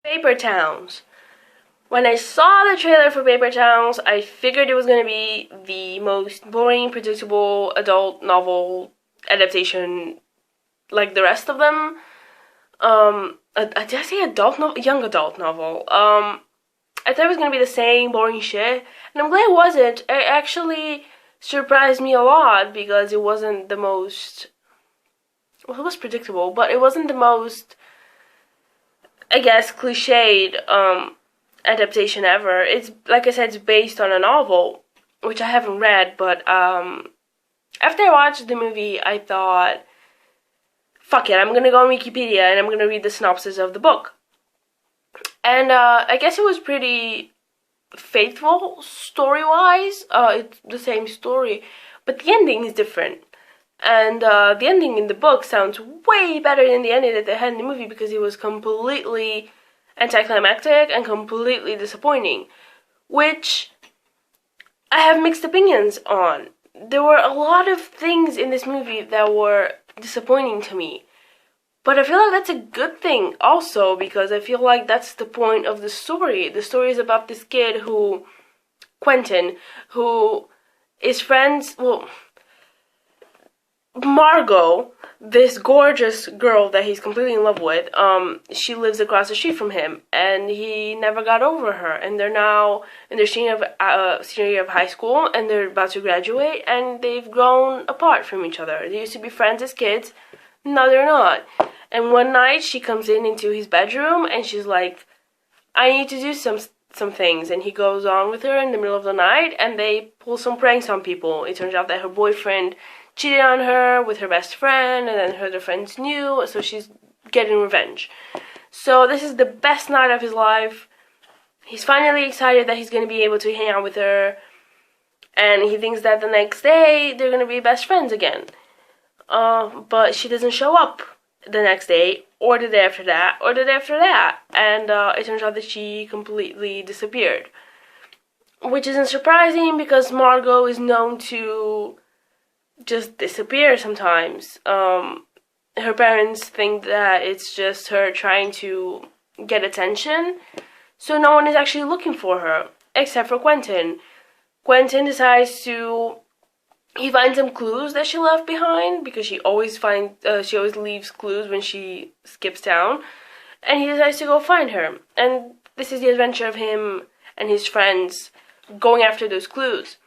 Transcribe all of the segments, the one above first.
Paper Towns. When I saw the trailer for Paper Towns, I figured it was going to be the most boring, predictable adult novel adaptation like the rest of them. Did I say adult novel? Young adult novel. I thought it was going to be the same boring shit, and I'm glad it wasn't. It actually surprised me a lot because it wasn't the most... Well, it was predictable, but it wasn't the most, I guess, cliched adaptation ever. It's, like I said, it's based on a novel, which I haven't read, but after I watched the movie, I thought, fuck it, I'm gonna go on Wikipedia and I'm gonna read the synopsis of the book. And I guess it was pretty faithful story-wise. It's the same story, but the ending is different. And the ending in the book sounds way better than the ending that they had in the movie because it was completely anticlimactic and completely disappointing, which I have mixed opinions on. There were a lot of things in this movie that were disappointing to me, but I feel like that's a good thing also because I feel like that's the point of the story. The story is about this kid Quentin, who is friends, Margo, this gorgeous girl that he's completely in love with, she lives across the street from him, and he never got over her, and they're now in their senior year of high school, and they're about to graduate, and they've grown apart from each other. They used to be friends as kids, now they're not. And one night, she comes into his bedroom, and she's like, I need to do some things, and he goes on with her in the middle of the night, and they pull some pranks on people. It turns out that her boyfriend cheated on her with her best friend, and then her other friends knew, so she's getting revenge. So this is the best night of his life. He's finally excited that he's going to be able to hang out with her, and he thinks that the next day they're going to be best friends again. But she doesn't show up the next day, or the day after that, or the day after that, and it turns out that she completely disappeared. Which isn't surprising because Margo is known to just disappear sometimes. Her parents think that it's just her trying to get attention, so no one is actually looking for her, except for Quentin. Quentin decides he finds some clues that she left behind, because she always leaves clues when she skips town, and he decides to go find her. And this is the adventure of him and his friends going after those clues.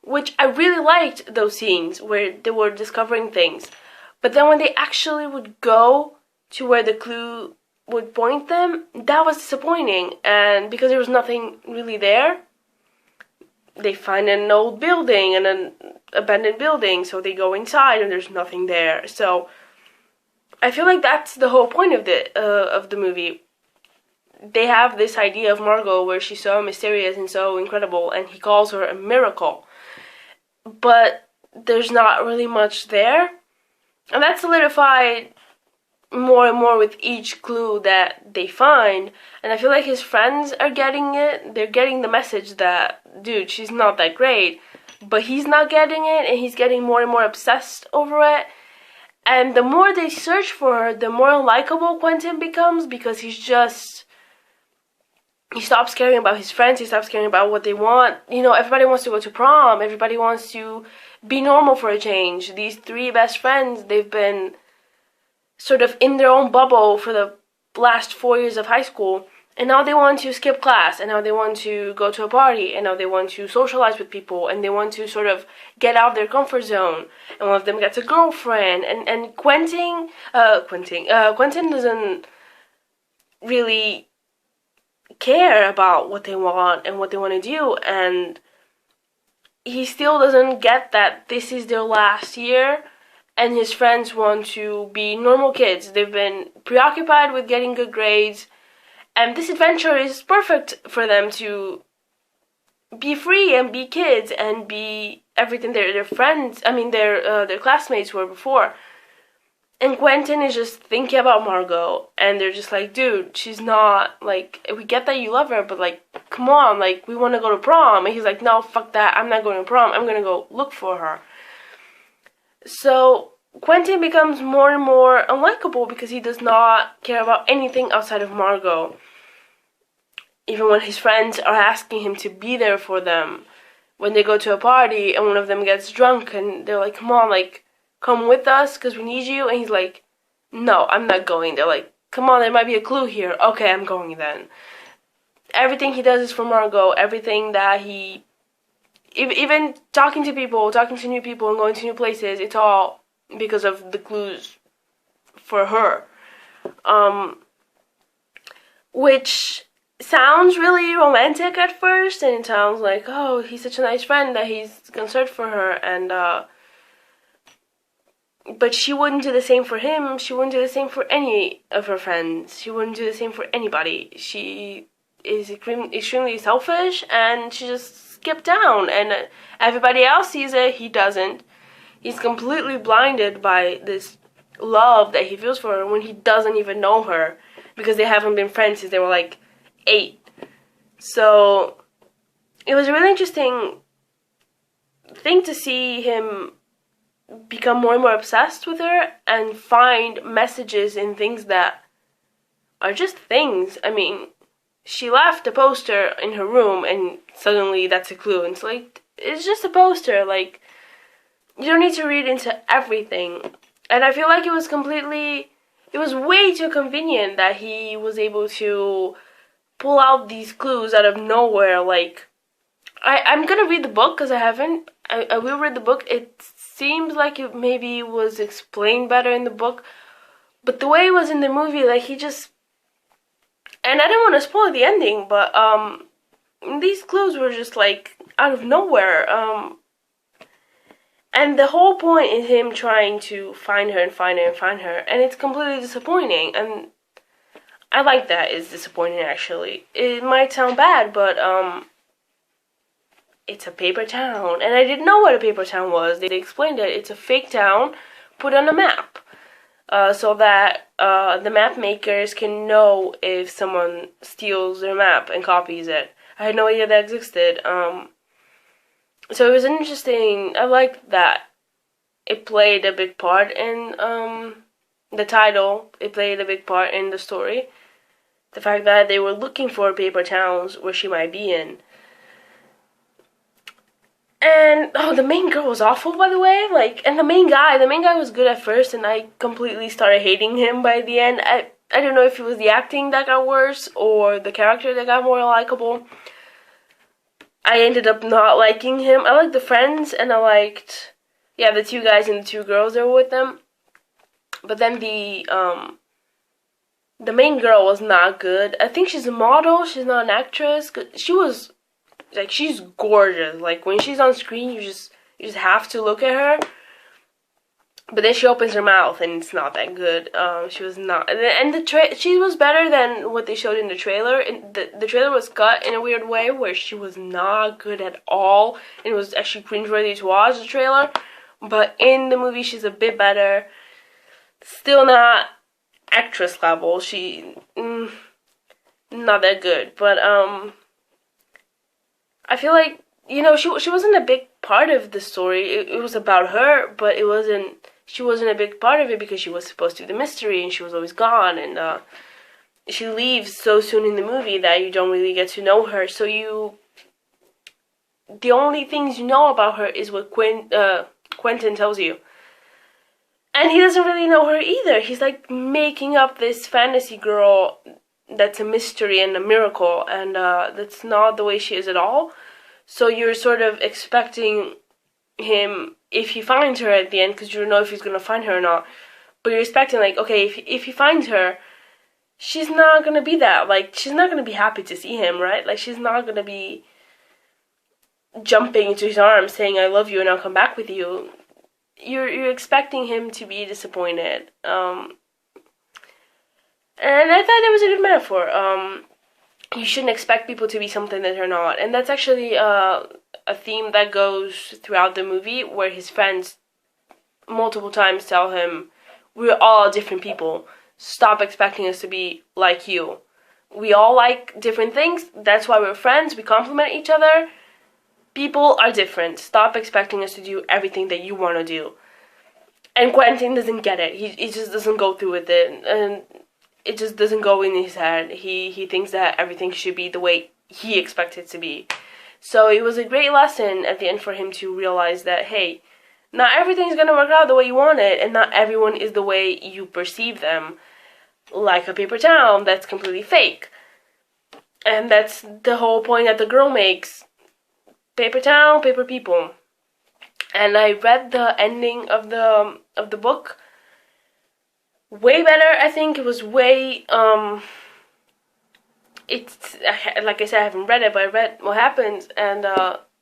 Which I really liked those scenes where they were discovering things. But then when they actually would go to where the clue would point them, that was disappointing. And because there was nothing really there, they find an old building and an abandoned building, so they go inside and there's nothing there. So I feel like that's the whole point of the movie. They have this idea of Margo where she's so mysterious and so incredible, and he calls her a miracle. But there's not really much there. And that's solidified more and more with each clue that they find. And I feel like his friends are getting it. They're getting the message that, dude, she's not that great. But he's not getting it, and he's getting more and more obsessed over it. And the more they search for her, the more unlikable Quentin becomes, because he stops caring about his friends, he stops caring about what they want. You know, everybody wants to go to prom, everybody wants to be normal for a change. These three best friends, they've been sort of in their own bubble for the last 4 years of high school, and now they want to skip class, and now they want to go to a party, and now they want to socialize with people, and they want to sort of get out of their comfort zone. And one of them gets a girlfriend, and Quentin doesn't really care about what they want and what they want to do, and he still doesn't get that this is their last year and his friends want to be normal kids. They've been preoccupied with getting good grades, and this adventure is perfect for them to be free and be kids and be everything their classmates were before. And Quentin is just thinking about Margo, and they're just like, dude, she's not, like, we get that you love her, but, like, come on, like, we want to go to prom. And he's like, no, fuck that, I'm not going to prom, I'm going to go look for her. So Quentin becomes more and more unlikable because he does not care about anything outside of Margo. even when his friends are asking him to be there for them, when they go to a party and one of them gets drunk and they're like, come on, like, come with us because we need you. And he's like, no, I'm not going. They're like, come on, there might be a clue here. Okay, I'm going then. Everything he does is for Margo. Everything that he, even talking to people, talking to new people and going to new places, it's all because of the clues for her. Which sounds really romantic at first, and it sounds like, oh, he's such a nice friend that he's concerned for her, and but she wouldn't do the same for him. She wouldn't do the same for any of her friends. She wouldn't do the same for anybody. She is extremely selfish, and she just skipped down, and everybody else sees it. He doesn't. He's completely blinded by this love that he feels for her when he doesn't even know her, because they haven't been friends since they were like 8. So it was a really interesting thing to see him become more and more obsessed with her and find messages in things that are just things. I mean, she left a poster in her room and suddenly that's a clue. And it's like, it's just a poster. Like, you don't need to read into everything. And I feel like it was way too convenient that he was able to pull out these clues out of nowhere. Like, I'm gonna read the book because I haven't. I will read the book. It seems like it maybe was explained better in the book, but the way it was in the movie, like, he just, and I didn't want to spoil the ending, but these clues were just like out of nowhere. And the whole point is him trying to find her and find her and find her, and it's completely disappointing. And I like that it's disappointing, actually. It might sound bad, but it's a paper town, and I didn't know what a paper town was. They explained it. It's a fake town put on a map, so that the map makers can know if someone steals their map and copies it. I had no idea that existed. So it was interesting. I liked that it played a big part in the title. It played a big part in the story. The fact that they were looking for paper towns where she might be in. And, the main girl was awful, by the way. Like, and the main guy was good at first, and I completely started hating him by the end. I don't know if it was the acting that got worse or the character that got more likable. I ended up not liking him. I liked the friends, and I liked, the 2 guys and the 2 girls that were with them. But then the main girl was not good. I think she's a model. She's not an actress. She was, like, she's gorgeous. Like, when she's on screen, you just have to look at her. But then she opens her mouth, and it's not that good. She was not, and she was better than what they showed in the trailer. And the trailer was cut in a weird way where she was not good at all. It was actually cringeworthy to watch the trailer. But in the movie, she's a bit better. Still not actress level. She not that good. But I feel like, she wasn't a big part of the story. It was about her, but she wasn't a big part of it because she was supposed to be the mystery and she was always gone, and she leaves so soon in the movie that you don't really get to know her. So the only things you know about her is what Quentin tells you. And he doesn't really know her either. He's like making up this fantasy girl that's a mystery and a miracle, and that's not the way she is at all. So you're sort of expecting him, if he finds her at the end, because you don't know if he's going to find her or not, but you're expecting, like, okay, if he finds her, she's not going to be that, like, she's not going to be happy to see him, right? Like, she's not going to be jumping into his arms saying, I love you and I'll come back with you. You're expecting him to be disappointed. And I thought that was a good metaphor. You shouldn't expect people to be something that they're not. And that's actually a theme that goes throughout the movie, where his friends multiple times tell him, we're all different people. Stop expecting us to be like you. We all like different things. That's why we're friends. We complement each other. People are different. Stop expecting us to do everything that you want to do. And Quentin doesn't get it. He just doesn't go through with it. And it just doesn't go in his head. He thinks that everything should be the way he expects it to be. So it was a great lesson at the end for him to realize that, hey, not everything's gonna work out the way you want it, and not everyone is the way you perceive them. Like a paper town that's completely fake. And that's the whole point that the girl makes. Paper town, paper people. And I read the ending of the book. Way better, I think. It was way, it's, like I said, I haven't read it, but I read what happens, and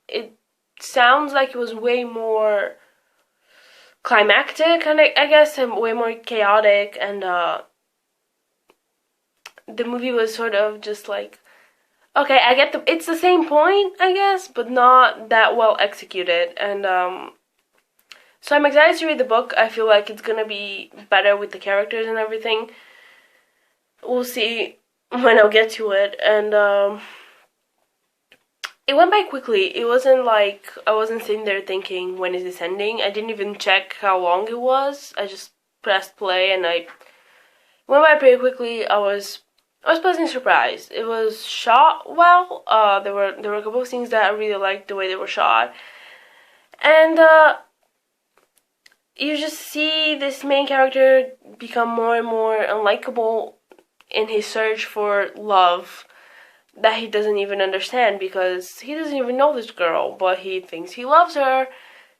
it sounds like it was way more climactic, and I guess, and way more chaotic, and the movie was sort of just like, okay, I get it's the same point, I guess, but not that well executed, and so I'm excited to read the book. I feel like it's gonna be better with the characters and everything. We'll see when I'll get to it, and it went by quickly. It wasn't like I wasn't sitting there thinking, when is this ending? I didn't even check how long it was. I just pressed play, and it went by pretty quickly. I was pleasantly surprised. It was shot well. There were a couple of scenes that I really liked the way they were shot, and you just see this main character become more and more unlikable in his search for love that he doesn't even understand, because he doesn't even know this girl, but he thinks he loves her,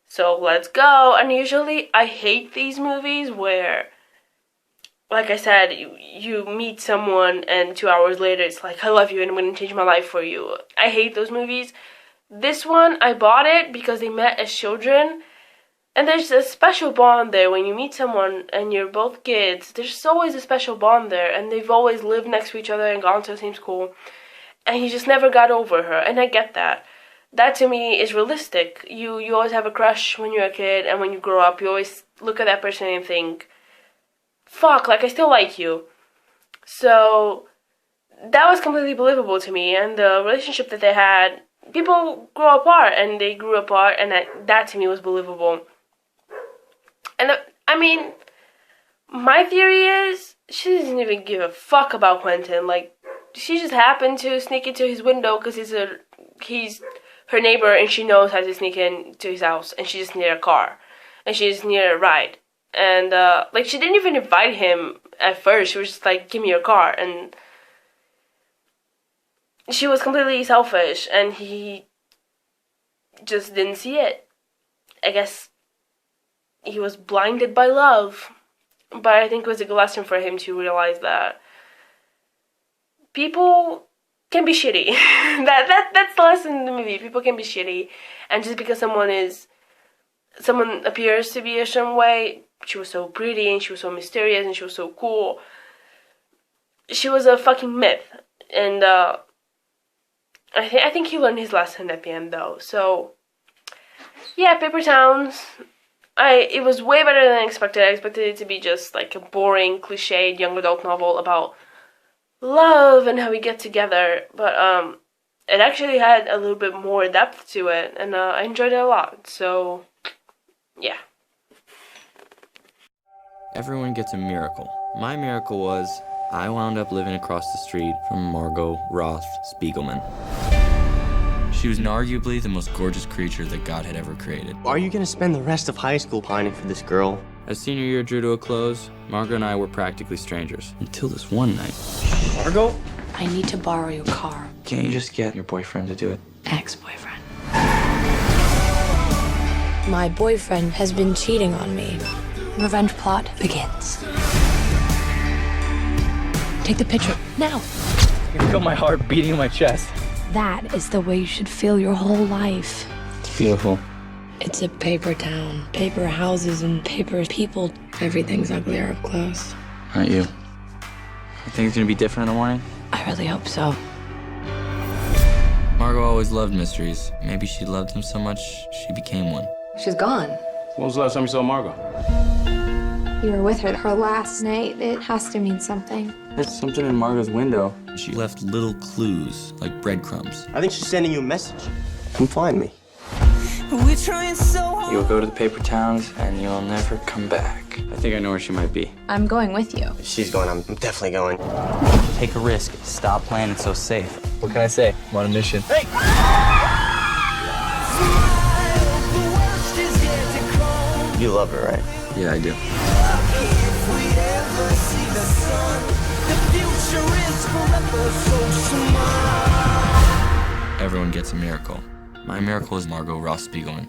so let's go. And usually I hate these movies where, like I said, you meet someone and 2 hours later it's like, I love you and I'm going to change my life for you. I hate those movies. This one, I bought it because they met as children, and there's a special bond there. When you meet someone and you're both kids, there's always a special bond there, and they've always lived next to each other and gone to the same school, and he just never got over her, and I get that. That to me is realistic. You always have a crush when you're a kid, and when you grow up, you always look at that person and think, fuck, like, I still like you. So that was completely believable to me, and the relationship that they had, people grow apart, and they grew apart, and that to me was believable. And I mean, my theory is, she doesn't even give a fuck about Quentin. Like, she just happened to sneak into his window because he's her neighbor, and she knows how to sneak into his house, and she just needed a car, and she just needed a ride. And, like, she didn't even invite him at first. She was just like, give me your car, and she was completely selfish, and he just didn't see it. I guess he was blinded by love. But I think it was a good lesson for him to realize that people can be shitty. That's the lesson in the movie. People can be shitty, and just because someone appears to be a certain way, she was so pretty, and she was so mysterious, and she was so cool, she was a fucking myth. And I think he learned his lesson at the end, though. So yeah, Paper Towns. It was way better than I expected. I expected it to be just like a boring, cliched young adult novel about love and how we get together. But it actually had a little bit more depth to it, and I enjoyed it a lot. So yeah. Everyone gets a miracle. My miracle was I wound up living across the street from Margo Roth Spiegelman. She was arguably the most gorgeous creature that God had ever created. Are you gonna spend the rest of high school pining for this girl? As senior year drew to a close, Margo and I were practically strangers. Until this one night. Margo? I need to borrow your car. Can't you just get your boyfriend to do it? Ex-boyfriend. My boyfriend has been cheating on me. Revenge plot begins. Take the picture, now. I can feel my heart beating in my chest. That is the way you should feel your whole life. Beautiful. It's a paper town. Paper houses and paper people. Everything's uglier up close. Not you. You think it's gonna be different in the morning? I really hope so. Margo always loved mysteries. Maybe she loved them so much, she became one. She's gone. When was the last time you saw Margo? You were with her last night. It has to mean something. There's something in Margo's window. She left little clues, like breadcrumbs. I think she's sending you a message. Come find me. We're trying so hard. You'll go to the paper towns and you'll never come back. I think I know where she might be. I'm going with you. If she's going, I'm definitely going. Take a risk. Stop playing it so safe. What can I say? I'm on a mission. Hey! You love her, right? Yeah, I do. Everyone gets a miracle. My miracle is Margo Ross Spiegelman.